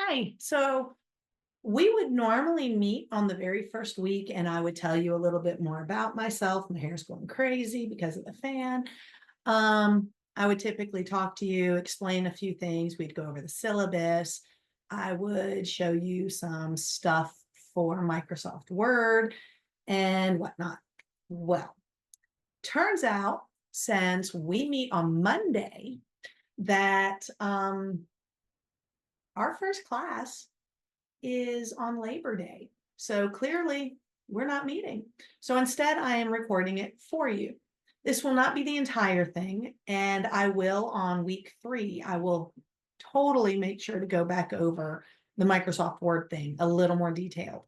Hi. So we would normally meet on the very first week, and I would tell you a little bit more about myself. My hair's going crazy because of the fan. I would typically talk to you, explain a few things. We'd go over the syllabus. I would show you some stuff for Microsoft Word and whatnot. Well, turns out since we meet on Monday, that our first class is on Labor Day. So clearly, we're not meeting. So instead, I am recording it for you. This will not be the entire thing. And I will on week 3, I will totally make sure to go back over the Microsoft Word thing a little more detailed.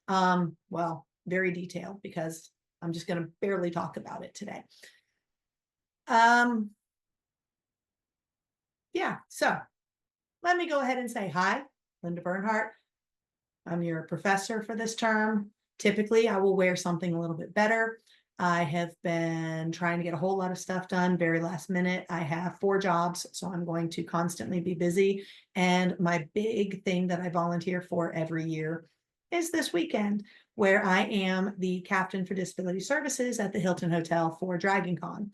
Well, very detailed because I'm just going to barely talk about it today. Um, yeah, so let me go ahead and say hi, Linda Bernhardt. I'm your professor for this term. Typically, I will wear something a little bit better. I have been trying to get a whole lot of stuff done very last minute. I have 4 jobs, so I'm going to constantly be busy. And my big thing that I volunteer for every year is this weekend, where I am the captain for disability services at the Hilton Hotel for Dragon Con.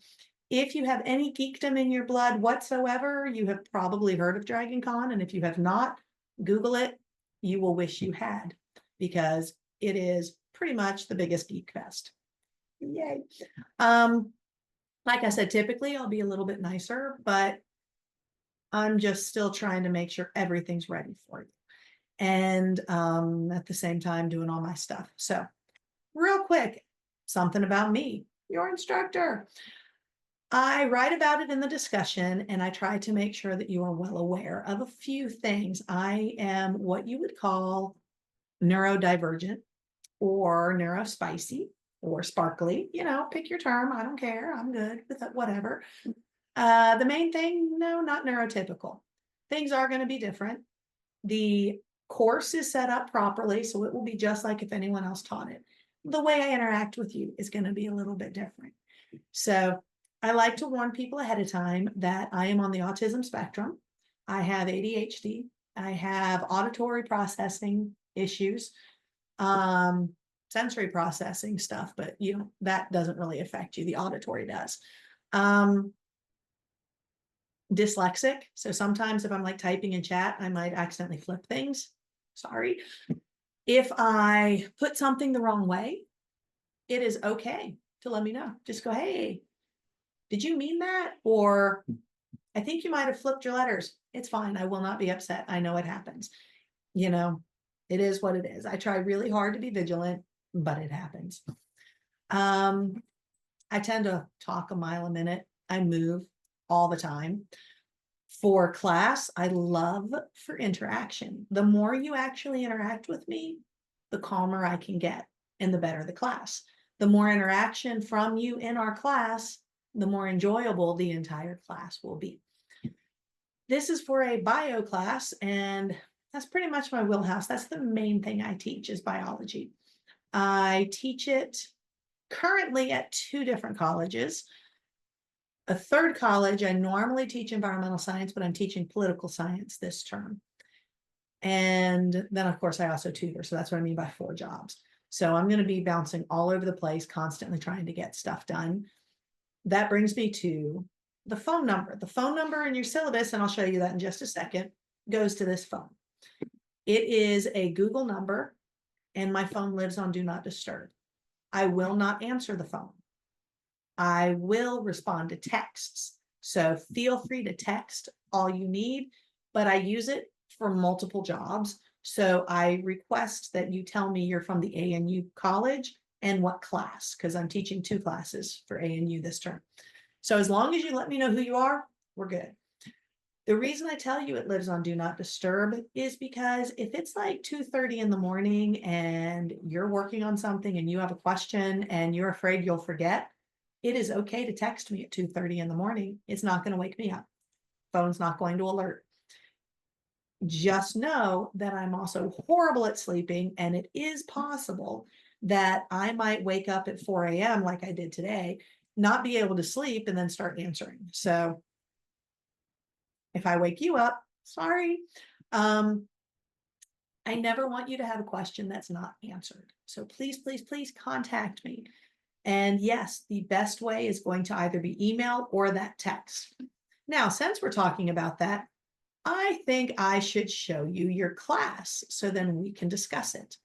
If you have any geekdom in your blood whatsoever, you have probably heard of Dragon Con. And if you have not, Google it. You will wish you had, because it is pretty much the biggest geek fest. Yay. Um, like I said, typically I'll be a little bit nicer, but I'm just still trying to make sure everything's ready for you. And at the same time, doing all my stuff. So, real quick, something about me, your instructor. I write about it in the discussion, and I try to make sure that you are well aware of a few things. I am what you would call neurodivergent or neurospicy or sparkly, pick your term. I don't care. I'm good with it, whatever. The main thing, no, not neurotypical. Things are going to be different. The course is set up properly, so it will be just like if anyone else taught it. The way I interact with you is going to be a little bit different. So I like to warn people ahead of time that I am on the autism spectrum. I have ADHD. I have auditory processing issues, sensory processing stuff, but that doesn't really affect you. The auditory does. Dyslexic. So sometimes if I'm like typing in chat, I might accidentally flip things. Sorry. If I put something the wrong way, it is okay to let me know. Just go, hey, did you mean that? Or I think you might have flipped your letters. It's fine. I will not be upset. I know it happens. It is what it is. I try really hard to be vigilant, but it happens. I tend to talk a mile a minute. I move all the time. For class, I love for interaction. The more you actually interact with me, the calmer I can get and the better the class. The more interaction from you in our class, the more enjoyable the entire class will be. This is for a bio class, and that's pretty much my wheelhouse. That's the main thing I teach is biology. I teach it currently at 2 different colleges. A 3rd college, I normally teach environmental science, but I'm teaching political science this term. And then, of course, I also tutor. So that's what I mean by 4 jobs. So I'm going to be bouncing all over the place, constantly trying to get stuff done. That brings me to the phone number. The phone number in your syllabus, and I'll show you that in just a second, goes to this phone. It is a Google number, and my phone lives on Do Not Disturb. I will not answer the phone. I will respond to texts. So feel free to text all you need, but I use it for multiple jobs. So I request that you tell me you're from the ANU college and what class, because I'm teaching 2 classes for ANU this term. So as long as you let me know who you are, we're good. The reason I tell you it lives on Do Not Disturb is because if it's like 2:30 in the morning and you're working on something and you have a question and you're afraid you'll forget, it is okay to text me at 2:30 in the morning. It's not going to wake me up. Phone's not going to alert. Just know that I'm also horrible at sleeping, and it is possible that I might wake up at 4 a.m. like I did today, not be able to sleep, and then start answering. So if I wake you up, sorry. I never want you to have a question that's not answered. So please, please, please contact me. And yes, the best way is going to either be email or that text. Now, since we're talking about that, I think I should show you your class so then we can discuss it.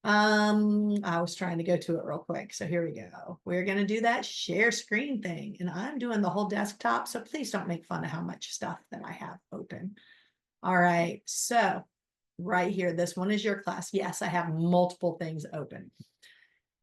I was trying to go to it real quick. So here we go. We're going to do that share screen thing, and I'm doing the whole desktop. So please don't make fun of how much stuff that I have open. All right. So right here, this one is your class. Yes, I have multiple things open.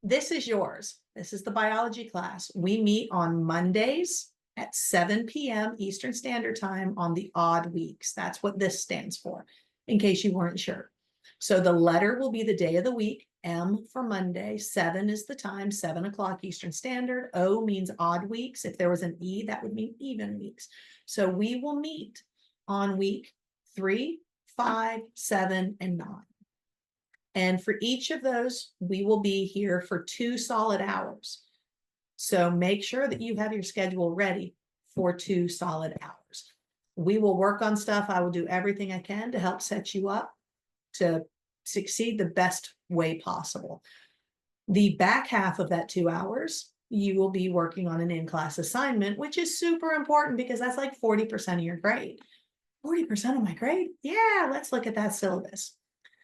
This is yours. This is the biology class. We meet on Mondays at 7 p.m. Eastern Standard Time on the odd weeks. That's what this stands for, in case you weren't sure. So the letter will be the day of the week. M for Monday, 7 is the time, 7 o'clock Eastern Standard. O means odd weeks. If there was an E, that would mean even weeks. So we will meet on week 3, 5, 7, and 9. And for each of those, we will be here for 2 solid hours. So make sure that you have your schedule ready for 2 solid hours. We will work on stuff. I will do everything I can to help set you up to succeed the best way possible. The back half of that 2 hours, you will be working on an in-class assignment, which is super important because that's like 40% of your grade. 40% of my grade? Yeah, let's look at that syllabus.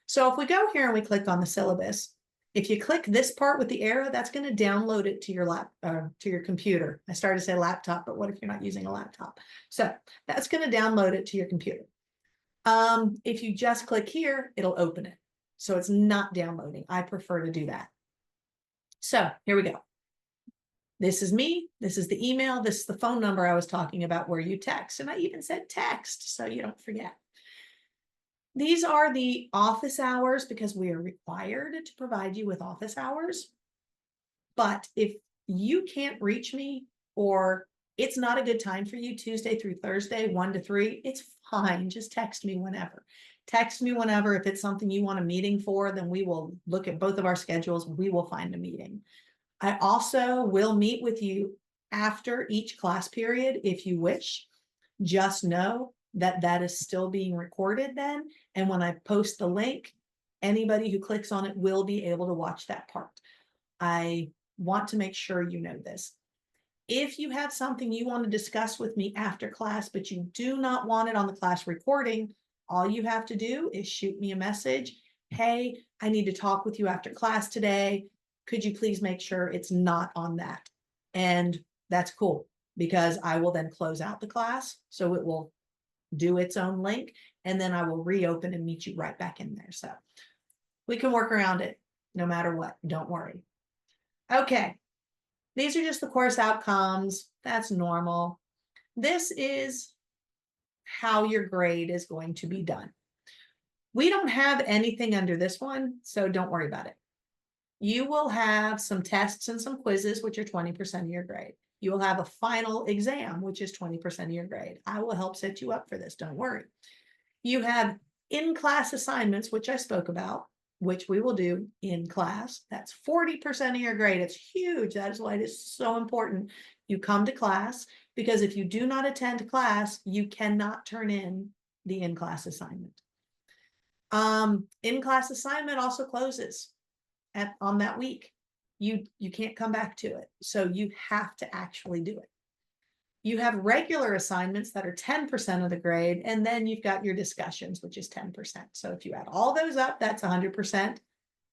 So if we go here and we click on the syllabus, if you click this part with the arrow, that's going to download it to your to your computer. I started to say laptop, but what if you're not using a laptop? So that's going to download it to your computer. If you just click here, it'll open it. So it's not downloading. I prefer to do that. So here we go. This is me. This is the email. This is the phone number I was talking about where you text. And I even said text so you don't forget. These are the office hours because we are required to provide you with office hours. But if you can't reach me or it's not a good time for you Tuesday through Thursday, 1 to 3, it's fine. Just text me whenever. Text me whenever. If it's something you want a meeting for, then we will look at both of our schedules. We will find a meeting. I also will meet with you after each class period if you wish. Just know that that is still being recorded then. And when I post the link, anybody who clicks on it will be able to watch that part. I want to make sure you know this. If you have something you want to discuss with me after class, but you do not want it on the class recording, all you have to do is shoot me a message. Hey, I need to talk with you after class today. Could you please make sure it's not on that? And that's cool because I will then close out the class. So it will do its own link and then I will reopen and meet you right back in there. So we can work around it no matter what. Don't worry. Okay. These are just the course outcomes. That's normal. This is how your grade is going to be done. We don't have anything under this one, so don't worry about it. You will have some tests and some quizzes, which are 20% of your grade. You will have a final exam, which is 20% of your grade. I will help set you up for this. Don't worry. You have in-class assignments, which I spoke about, which we will do in class. That's 40% of your grade. It's huge. That is why it is so important. You come to class because if you do not attend class, you cannot turn in the in-class assignment. In-class assignment also closes on that week. You can't come back to it. So you have to actually do it. You have regular assignments that are 10% of the grade, and then you've got your discussions, which is 10%. So if you add all those up, that's 100%.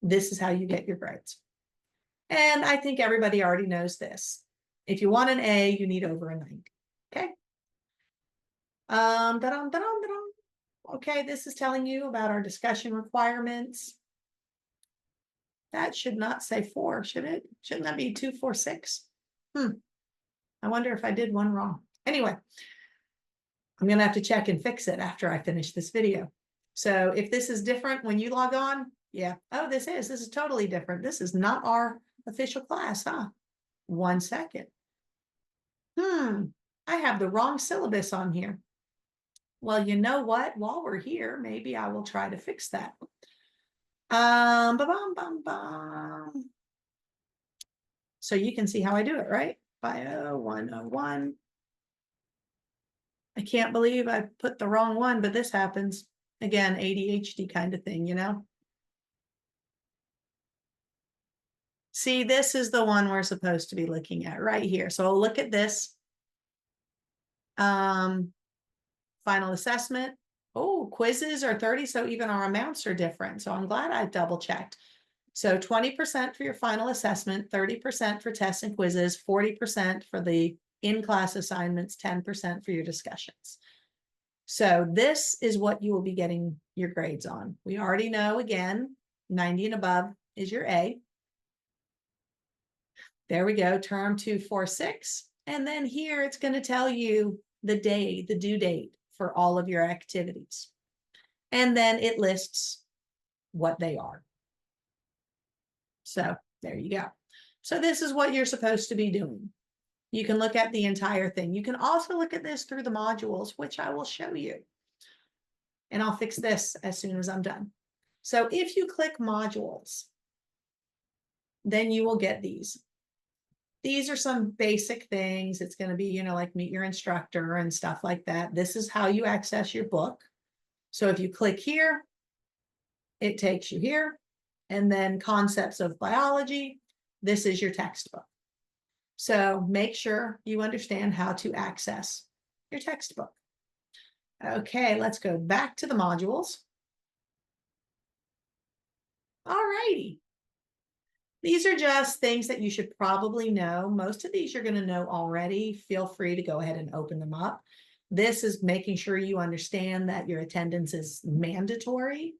This is how you get your grades. And I think everybody already knows this. If you want an A, you need over a 90. Okay. Okay, this is telling you about our discussion requirements. That should not say 4, should it? Shouldn't that be 2, 4, 6? I wonder if I did one wrong. Anyway, I'm going to have to check and fix it after I finish this video. So if this is different when you log on, yeah. Oh, this is totally different. This is not our official class, huh? 1 second. I have the wrong syllabus on here. Well, you know what? While we're here, maybe I will try to fix that. So you can see how I do it, right? Bio 101. I can't believe I put the wrong one, but this happens. Again, ADHD kind of thing, you know? See, this is the one we're supposed to be looking at right here. So I'll look at this. Final assessment. Oh, quizzes are 30, so even our amounts are different. So I'm glad I double checked. So 20% for your final assessment, 30% for tests and quizzes, 40% for the in-class assignments, 10% for your discussions. So this is what you will be getting your grades on. We already know, again, 90 and above is your A. There we go, term 246. And then here it's going to tell you the day, the due date for all of your activities. And then it lists what they are. So there you go. So this is what you're supposed to be doing. You can look at the entire thing. You can also look at this through the modules, which I will show you. And I'll fix this as soon as I'm done. So if you click modules, then you will get these. These are some basic things. It's going to be, you know, like meet your instructor and stuff like that. This is how you access your book. So if you click here, it takes you here. And then concepts of biology, this is your textbook. So make sure you understand how to access your textbook. Okay, let's go back to the modules. All righty. These are just things that you should probably know. Most of these you're going to know already. Feel free to go ahead and open them up. This is making sure you understand that your attendance is mandatory.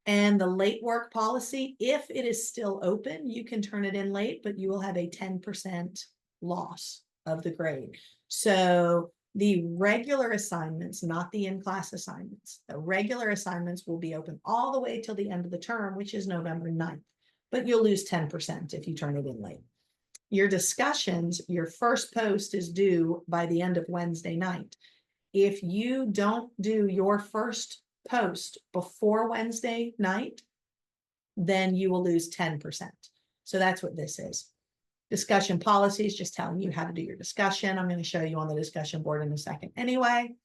And the late work policy, if it is still open, you can turn it in late, but you will have a 10% loss of the grade. So the regular assignments, not the in-class assignments, the regular assignments will be open all the way till the end of the term, which is November 9th. But you'll lose 10% if you turn it in late. Your discussions, your first post is due by the end of Wednesday night. If you don't do your first post before Wednesday night, then you will lose 10%. So that's what this is. Discussion policies, just telling you how to do your discussion. I'm going to show you on the discussion board in a second anyway.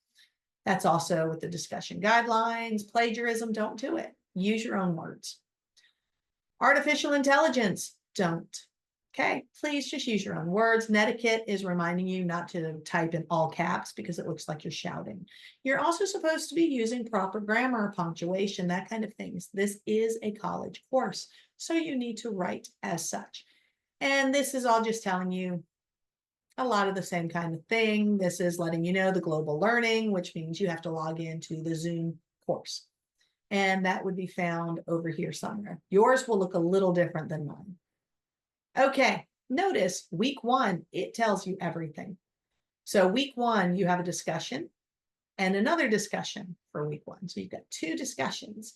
That's also with the discussion guidelines. Plagiarism, don't do it. Use your own words. Artificial intelligence, don't. Okay, please just use your own words. Netiquette is reminding you not to type in all caps because it looks like you're shouting. You're also supposed to be using proper grammar, punctuation, that kind of things. This is a college course, so you need to write as such. And this is all just telling you a lot of the same kind of thing. This is letting you know the global learning, which means you have to log into the Zoom course. And that would be found over here somewhere. Yours will look a little different than mine. Okay, notice week 1, it tells you everything. So week 1, you have a discussion and another discussion for week 1. So you've got 2 discussions.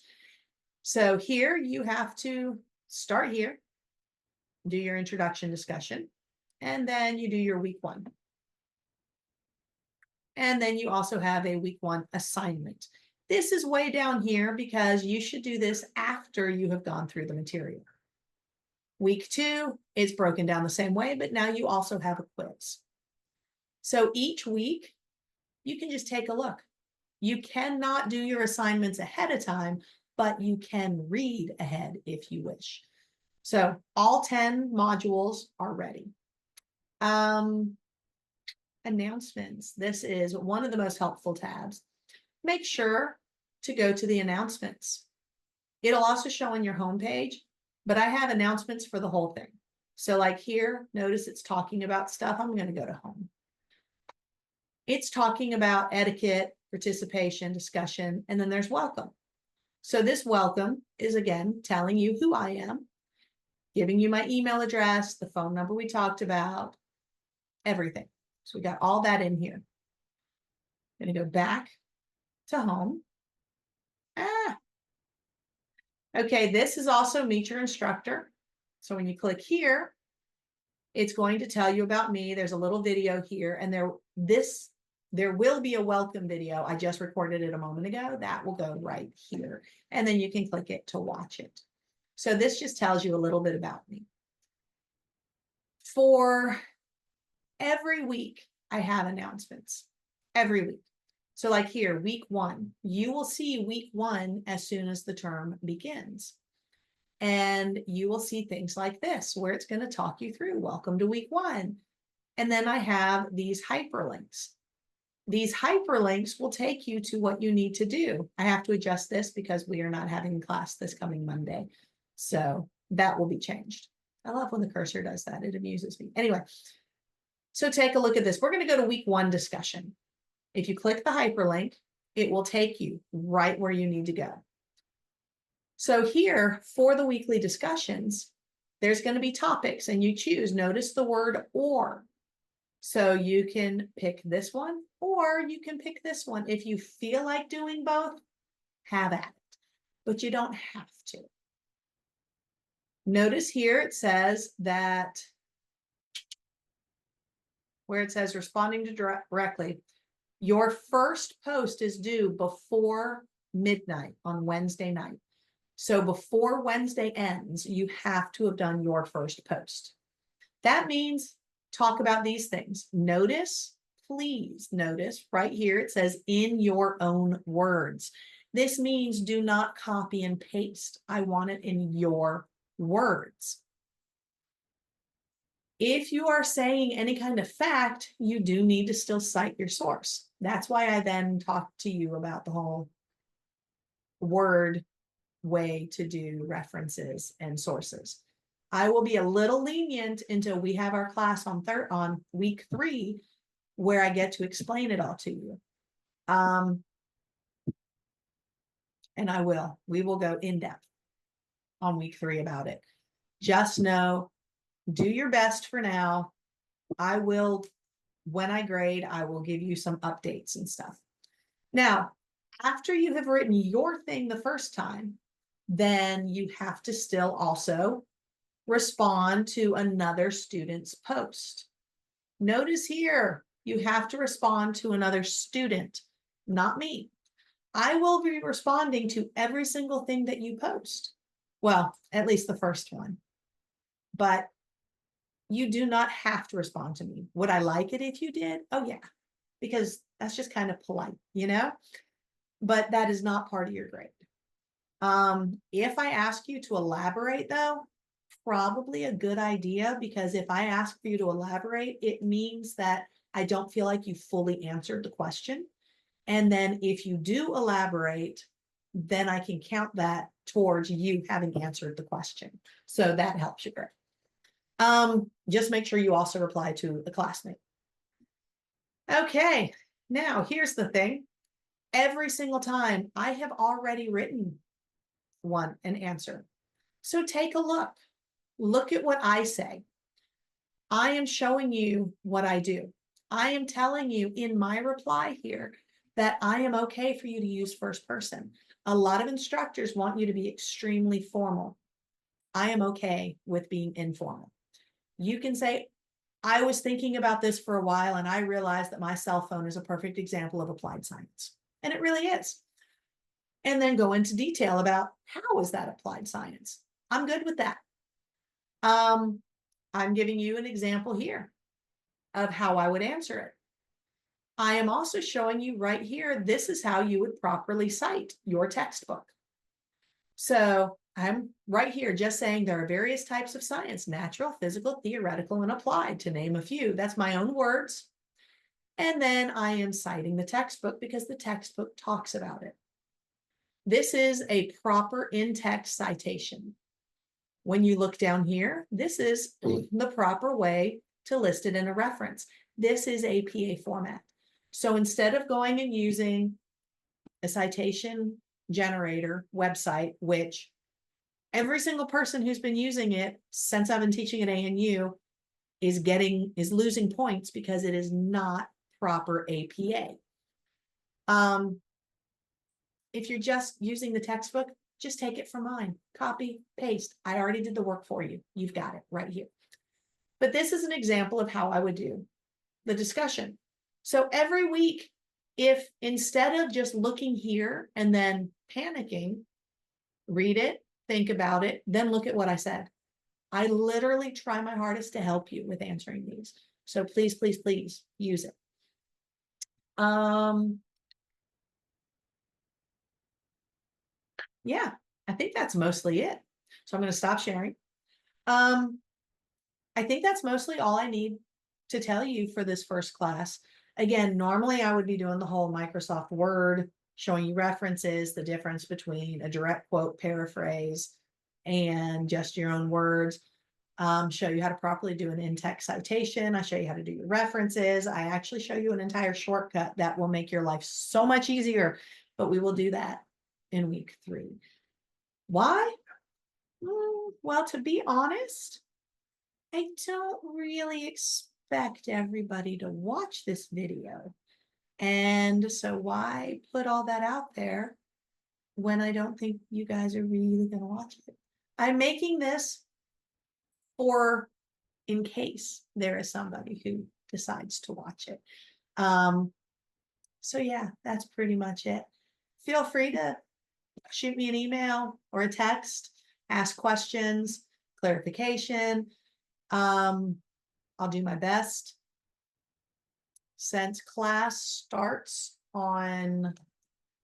So here you have to start here, do your introduction discussion, and then you do your week 1. And then you also have a week 1 assignment. This is way down here because you should do this after you have gone through the material. Week 2 is broken down the same way, but now you also have a quiz. So each week, you can just take a look. You cannot do your assignments ahead of time, but you can read ahead if you wish. So all 10 modules are ready. Announcements. This is one of the most helpful tabs. Make sure to go to the announcements. It'll also show on your homepage, but I have announcements for the whole thing. So like here, notice it's talking about stuff. I'm going to go to home. It's talking about etiquette, participation, discussion, and then there's welcome. So this welcome is again telling you who I am, giving you my email address, the phone number we talked about, everything. So we got all that in here. I'm going to go back to home. Okay, this is also Meet Your Instructor. So when you click here, it's going to tell you about me. There's a little video here, and there will be a welcome video. I just recorded it a moment ago. That will go right here. And then you can click it to watch it. So this just tells you a little bit about me. For every week, I have announcements. Every week. So like here, week 1, you will see week 1 as soon as the term begins. And you will see things like this, where it's going to talk you through, welcome to week 1. And then I have these hyperlinks. These hyperlinks will take you to what you need to do. I have to adjust this because we are not having class this coming Monday. So that will be changed. I love when the cursor does that. It amuses me. Anyway, so take a look at this. We're going to go to week 1 discussion. If you click the hyperlink, it will take you right where you need to go. So here for the weekly discussions, there's going to be topics and you choose, notice the word or. So you can pick this one or you can pick this one. If you feel like doing both, have at it, but you don't have to. Notice here it says that where it says responding to directly, your first post is due before midnight on Wednesday night. So before Wednesday ends, you have to have done your first post. That means talk about these things. Notice, please notice right here, it says in your own words. This means do not copy and paste. I want it in your words. If you are saying any kind of fact, you do need to still cite your source. That's why I then talked to you about the whole word way to do references and sources. I will be a little lenient until we have our class on week 3, where I get to explain it all to you. And we will go in depth on week 3 about it. Just know, do your best for now. I will, when I grade, I will give you some updates and stuff. Now, after you have written your thing the first time, then you have to still also respond to another student's post. Notice here, you have to respond to another student, not me. I will be responding to every single thing that you post. Well, at least the first one. But you do not have to respond to me. Would I like it if you did? Oh, yeah, because that's just kind of polite, you know? But that is not part of your grade. If I ask you to elaborate, though, probably a good idea, because if I ask for you to elaborate, it means that I don't feel like you fully answered the question. And then if you do elaborate, then I can count that towards you having answered the question. So that helps you grade. Just make sure you also reply to a classmate. Okay, now here's the thing. Every single time I have already written an answer. So take a look. Look at what I say. I am showing you what I do. I am telling you in my reply here that I am okay for you to use first person. A lot of instructors want you to be extremely formal. I am okay with being informal. You can say, I was thinking about this for a while and I realized that my cell phone is a perfect example of applied science. And it really is. And then go into detail about how is that applied science. I'm good with that. I'm giving you an example here of how I would answer it. I am also showing you right here, this is how you would properly cite your textbook. So I'm right here just saying there are various types of science: natural, physical, theoretical, and applied, to name a few. That's my own words. And then I am citing the textbook because the textbook talks about it. This is a proper in-text citation. When you look down here, this is the proper way to list it in a reference. This is APA format. So instead of going and using a citation generator website, which every single person who's been using it since I've been teaching at ANU is losing points because it is not proper APA. If you're just using the textbook, just take it from mine, copy, paste. I already did the work for you. You've got it right here. But this is an example of how I would do the discussion. So every week, if instead of just looking here and then panicking, read it, think about it, then look at what I said. I literally try my hardest to help you with answering these. So please, please, please use it. yeah, I think that's mostly it. So I'm gonna stop sharing. Um, I think that's mostly all I need to tell you for this first class. Again, normally I would be doing the whole Microsoft Word, showing you references, the difference between a direct quote paraphrase and just your own words. Show you how to properly do an in-text citation. I show you how to do your references. I actually show you an entire shortcut that will make your life so much easier, but we will do that in week 3. Why? Well, to be honest, I don't really expect everybody to watch this video. And so why put all that out there when I don't think you guys are really going to watch it? I'm making this for in case there is somebody who decides to watch it. Um, so yeah, that's pretty much it. Feel free to shoot me an email or a text, ask questions, clarification. I'll do my best. Since class starts on,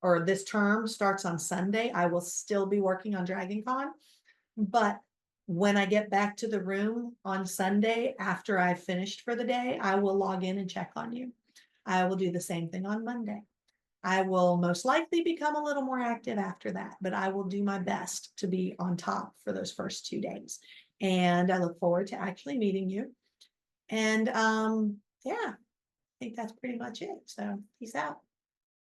or this term starts on Sunday, I will still be working on Dragon Con. But when I get back to the room on Sunday, after I've finished for the day, I will log in and check on you. I will do the same thing on Monday. I will most likely become a little more active after that, but I will do my best to be on top for those first 2 days. And I look forward to actually meeting you. And yeah, I think that's pretty much it. So peace out.